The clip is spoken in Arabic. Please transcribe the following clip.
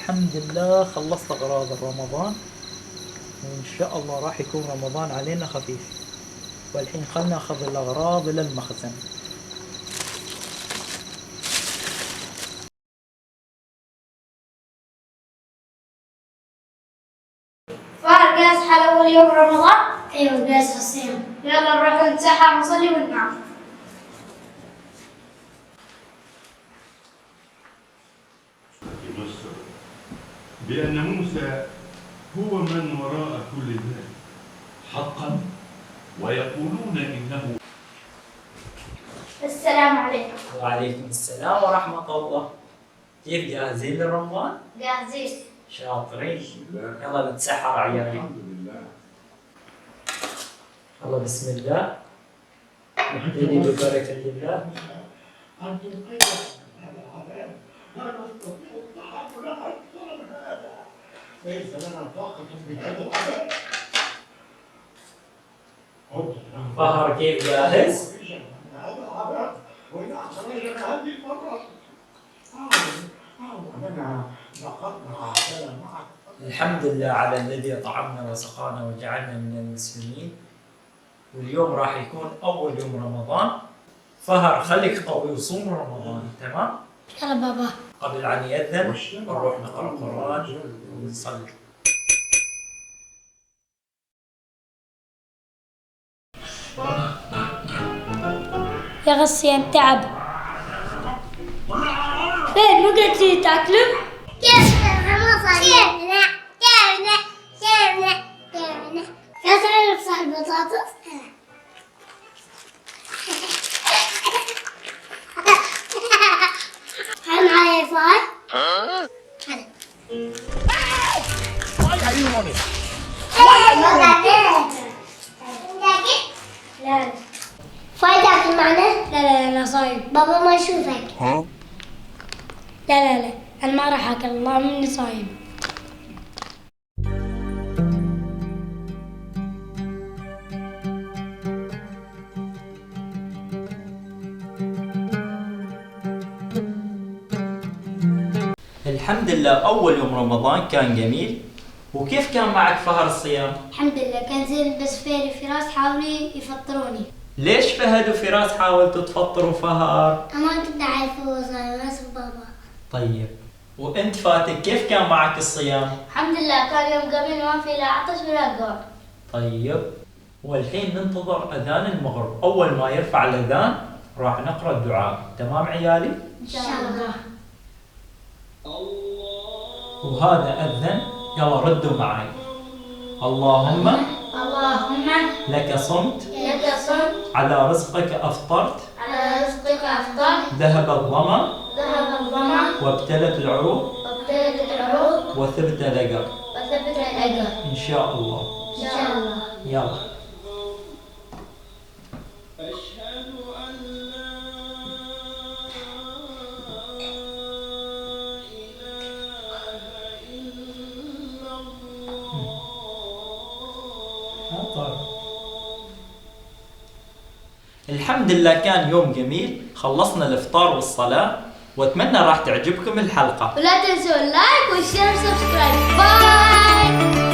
الحمد لله خلصت أغراض رمضان، وإن شاء الله راح يكون رمضان علينا خفيف. والحين خلنا ناخذ الأغراض إلى المخزن. فهد جاهز حال أول يوم رمضان؟ ايوه جاهز الصيام. يلا نروح نتسحر نصلي وننام. مصر بأن موسى هو من وراء كل ذلك حقا، ويقولون إنه. السلام عليكم. وعليكم السلام ورحمة الله. كيف جاهزين لرمضان؟ جاهزين. شاطرين. يلا نتسحر عيالي. الحمد لله. يلا بسم الله. نبتدي ببركة الله. فهر كيف جاهز؟ الحمد لله على الذي أطعمنا وسقانا وجعلنا من المسلمين. واليوم راح يكون أول يوم رمضان. فهر خليك قوي وصوم رمضان، تمام؟ يلا بابا. قبل أن يأذن نروح نقرأ القرآن ونصلي. يا أخي الصيام تعب. فين مو قلت لي تاكلوا؟ يا تعرف صاحب البطاطس؟ هل معايا فاي؟ لا فاي تاكل معنا؟ لا لا انا صايم. بابا ما يشوفك. لا لا لا انا ما راح اكل، الله مني صايم. الحمد لله أول يوم رمضان كان جميل. وكيف كان معك فهر الصيام؟ الحمد لله كان زين، بس فيري فراس حاولوا يفطروني. ليش فهد وفراس حاولتوا تفطروا فهر؟ أنا ما كنت أعرف هو صايم، بس بابا. طيب وأنت فاتك كيف كان معك الصيام؟ الحمد لله كان يوم قبل ما في لا عطش ولا جوع. طيب والحين ننتظر أذان المغرب. أول ما يرفع الأذان راح نقرأ الدعاء، تمام عيالي؟ إن شاء الله. وهذا أذن، يلا ردوا معي. اللهم اللهم لك صمت لك صمت على رزقك أفطرت، على رزقك أفطرت، ذهب الظمأ ذهب الظمأ وابتلت العروق وابتلت العروق وثبت الأجر وثبت الأجر. إن شاء الله. إن شاء الله. يلا. أشهد أن لا إله إلا الله. الحمد لله كان يوم جميل. خلصنا الإفطار والصلاة، وأتمنى راح تعجبكم الحلقة. ولا تنسوا اللايك والشير والسبسكرايب. باي.